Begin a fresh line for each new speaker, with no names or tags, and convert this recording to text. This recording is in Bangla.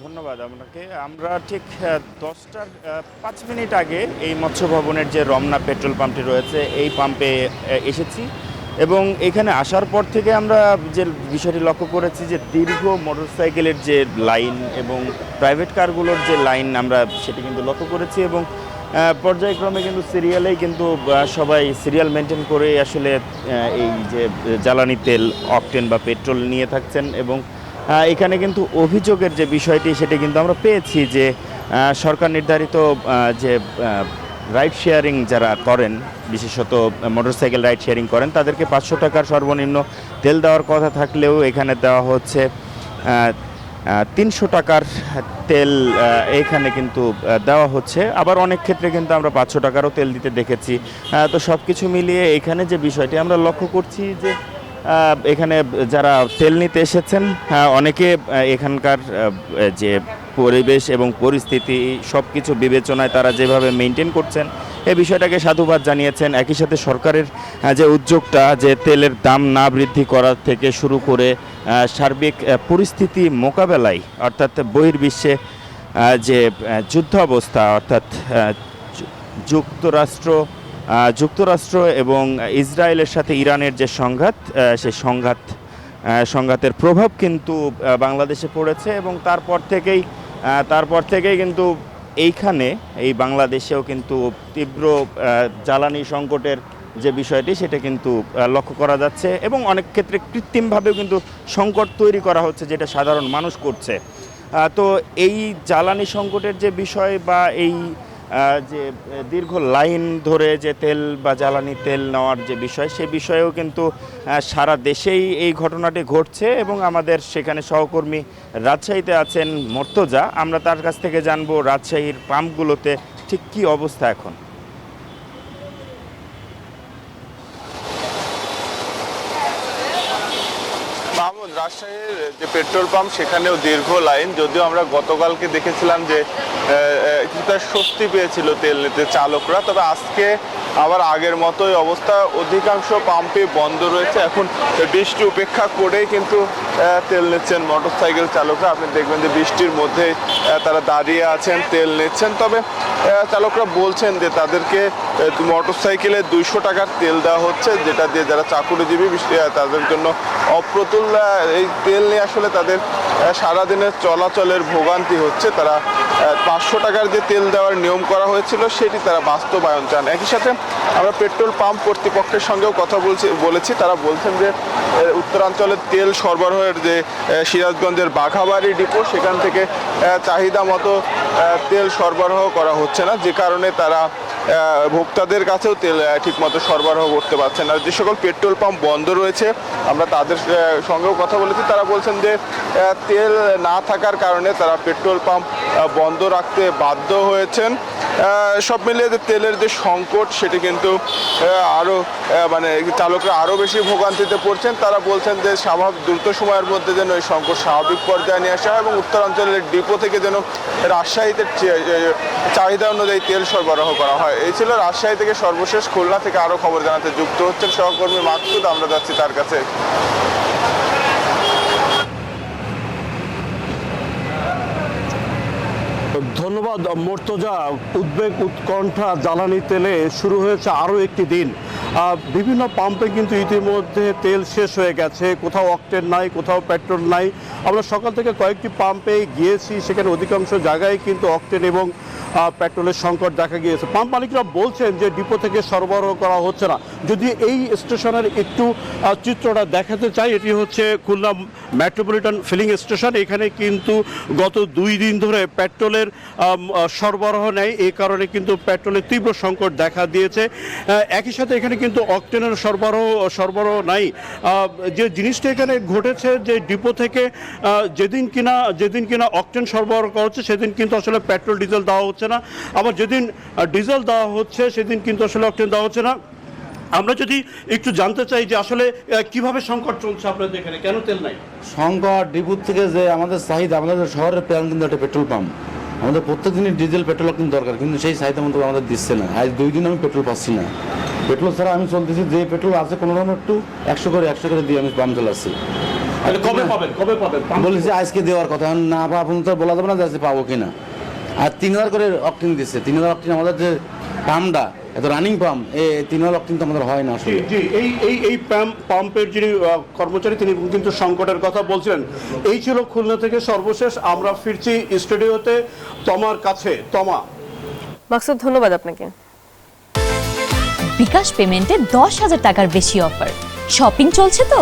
ধন্যবাদ আপনাকে। আমরা ঠিক ১০টার ৫ মিনিট আগে এই মৎস্য ভবনের যে রমনা পেট্রোল পাম্পটি রয়েছে এই পাম্পে এসেছি এবং এখানে আসার পর থেকে আমরা যে বিষয়টি লক্ষ্য করেছি যে দীর্ঘ মোটরসাইকেলের যে লাইন এবং প্রাইভেট কারগুলোর যে লাইন আমরা সেটি কিন্তু লক্ষ্য করেছি এবং পর্যায়ক্রমে কিন্তু সিরিয়ালেই কিন্তু সবাই সিরিয়াল মেনটেন করে আসলে এই যে জ্বালানি তেল অকটেন বা পেট্রোল নিয়ে থাকছেন এবং এখানে কিন্তু অভিযোগের যে বিষয়টি সেটি কিন্তু আমরা পেয়েছি যে সরকার নির্ধারিত যে রাইড শেয়ারিং যারা করেন, বিশেষত মোটরসাইকেল রাইড শেয়ারিং করেন, তাদেরকে ৫০০ টাকার সর্বনিম্ন তেল দেওয়ার কথা থাকলেও এখানে দেওয়া হচ্ছে ৩০০ টাকার তেল এখানে কিন্তু দেওয়া হচ্ছে। আবার অনেক ক্ষেত্রে কিন্তু আমরা ৫০০ টাকারও তেল দিতে দেখেছি। তো সব কিছু মিলিয়ে এখানে যে বিষয়টি আমরা লক্ষ্য করছি যে এখানে যারা তেল নিতে এসেছেন অনেকে এখানকার যে পরিবেশ এবং পরিস্থিতি সব কিছু বিবেচনায় তারা যেভাবে মেনটেন করছেন এই বিষয়টাকে সাধুবাদ জানিয়েছেন। একই সাথে সরকারের যে উদ্যোগটা যে তেলের দাম না বৃদ্ধি করা থেকে শুরু করে সার্বিক পরিস্থিতি মোকাবেলায় অর্থাৎ বহির্বিশ্বে যে যুদ্ধ অবস্থা অর্থাৎ যুক্তরাষ্ট্র এবং ইসরায়েলের সাথে ইরানের যে সংঘাত সেই সংঘাতের প্রভাব কিন্তু বাংলাদেশে পড়েছে এবং তারপর থেকেই কিন্তু এই বাংলাদেশেও কিন্তু তীব্র জ্বালানি সংকটের যে বিষয়টি সেটা কিন্তু লক্ষ্য করা যাচ্ছে এবং অনেক ক্ষেত্রে কৃত্রিমভাবেও কিন্তু সংকট তৈরি করা হচ্ছে যেটা সাধারণ মানুষ করছে। তো এই জ্বালানি সংকটের যে বিষয় বা এই যে দীর্ঘ লাইন ধরে যে তেল বা জ্বালানি তেল নেওয়ার যে বিষয় সে বিষয়েও কিন্তু সারা দেশেই এই ঘটনাটি ঘটছে এবং আমাদের সেখানে সহকর্মী রাজশাহীতে আছেন মর্তজা, আমরা তার কাছ থেকে জানবো রাজশাহীর পাম্পগুলোতে ঠিক কী অবস্থা এখন।
মাহমুদ, রাজশাহীর যে পেট্রোল পাম্প সেখানেও দীর্ঘ লাইন, যদিও আমরা গতকালকে দেখেছিলাম যে কিছুটা স্বস্তি পেয়েছিল তেল নিতে চালকরা, তবে আজকে আবার আগের মতোই অবস্থা। অধিকাংশ পাম্পে বন্ধ রয়েছে। এখন বৃষ্টি উপেক্ষা করেই কিন্তু তেল নিচ্ছেন মোটরসাইকেল চালকরা। আপনি দেখবেন যে বৃষ্টির মধ্যে তারা দাঁড়িয়ে আছেন, তেল নিচ্ছেন। তবে চালকরা বলছেন যে তাদেরকে মোটরসাইকেলে ২০০ টাকার তেল দেওয়া হচ্ছে, যেটা দিয়ে যারা চাকুরিজীবী তাদের জন্য অপ্রতুল। এই তেল নিয়ে আসলে তাদের সারাদিনের চলাচলের ভোগান্তি হচ্ছে। তারা ৫০০ টাকার যে তেল দেওয়ার নিয়ম করা হয়েছিল সেটি তারা বাস্তবায়ন চান। একই সাথে আমরা পেট্রোল পাম্প কর্তৃপক্ষের সঙ্গেও কথা বলেছি। তারা বলছেন যে উত্তরাঞ্চলের তেল সরবরাহের যে সিরাজগঞ্জের বাঘাবাড়ি ডিপো সেখান থেকে চাহিদা মতো তেল সরবরাহ করা হচ্ছে না, যে কারণে তারা ভোক্তাদের কাছেও তেল ঠিকমতো সরবরাহ করতে পারছেন না। যে সকল পেট্রোল পাম্প বন্ধ রয়েছে আমরা তাদের সঙ্গেও কথা বলেছি। তারা বলছেন যে তেল না থাকার কারণে তারা পেট্রোল পাম্প বন্ধ রাখতে বাধ্য হয়েছেন। সব মিলিয়ে যে তেলের যে সংকট সেটি কিন্তু আরও চালকরা আরও বেশি ভোগান্তিতে পড়ছেন। তারা বলছেন যে দ্রুত সময়ের মধ্যে যেন এই সংকট স্বাভাবিক পর্যায়ে নিয়ে আসা হয় এবং উত্তরাঞ্চলের ডিপো থেকে যেন রাজশাহীতে চাহিদা অনুযায়ী তেল সরবরাহ করা হয়। এই ছিল রাজশাহী থেকে সর্বশেষ। খুলনা থেকে আরও খবর জানাতে যুক্ত হচ্ছেন সহকর্মী মাকসুদ, আমরা যাচ্ছি তার কাছে।
ধন্যবাদ মর্তজা। উদ্বেগ উৎকণ্ঠা জ্বালানি তেলে শুরু হয়েছে আরও একটি দিন। বিভিন্ন পাম্পে কিন্তু ইতিমধ্যে তেল শেষ হয়ে গেছে, কোথাও অকটেন নাই, কোথাও পেট্রোল নাই। আমরা সকাল থেকে কয়েকটি পাম্পে গিয়েছি, সেখানে অধিকাংশ জায়গায় কিন্তু অকটেন এবং পেট্রোলের সংকট দেখা গিয়েছে। পাম্প মালিকরা বলছেন যে ডিপো থেকে সরবরাহ করা হচ্ছে না। যদি এই স্টেশনের একটু চিত্রটা দেখাতে চাই, এটি হচ্ছে খুলনা মেট্রোপলিটন ফিলিং স্টেশন। এখানে কিন্তু গত 2 দিন ধরে পেট্রোলের সরবরাহ নেই, এই কারণে কিন্তু পেট্রোলের তীব্র সংকট দেখা দিয়েছে। একই সাথে এখানে কিন্তু অকটেনের সরবরাহ নাই। যে জিনিসটা এখানে ঘটেছে যে ডিপো থেকে যেদিন কিনা অকটেন সরবরাহ করা হচ্ছে সেদিন কিন্তু আসলে পেট্রোল ডিজেল দেওয়া হচ্ছে না, আবার যেদিন ডিজেল দেওয়া হচ্ছে সেদিন কিন্তু আসলে অকটেন দেওয়া হচ্ছে না। আমরা যদি একটু জানতে চাই যে আসলে কিভাবে সংকট চলছে আপনাদের এখানে, কেন তেল নাই?
সংকট ডিপুর থেকে যে আমাদের চাহিদা, আমাদের শহরের প্ল্যান কিন্তু একটা পেট্রোল পাম্প, আমাদের প্রত্যেক দিনই ডিজেল পেট্রোল কিন্তু দরকার, কিন্তু সেই চাহিদা মতো আমাদের দিচ্ছে না। আজ 2 দিন আমি পেট্রোল পাচ্ছি না। পেট্রোল ছাড়া আমি চলতেছি, যে পেট্রোল আছে কোনো রকম একটু 100 করে দিয়ে আমি পাম্প চালাচ্ছি।
তাহলে কবে পাবেন
বলেছে আজকে দেওয়ার কথা, এখন না পাবো তো বলা যাবে না যে আজকে পাবো কিনা। আর 3000 করে অক্টিন দিচ্ছে, 3000 অক্টিন আমাদের যে পাম্পটা এত রানিং পাম্প, এই 3000 অক্টিন তো আমাদের হয় না
জি
আসলে।
জি, এই পাম্পের যিনি কর্মচারী তিনি কিন্তু সংকটের কথা বলছিলেন। এই ছিল খুলনা থেকে সর্বশেষ। আমরা ফিরছি স্টুডিওতে তমার কাছে। তমা,
মাকসুদ, ধন্যবাদ আপনাকে।
বিকাশ পেমেন্টে 10,000 টাকার বেশি অফার, শপিং চলছে তো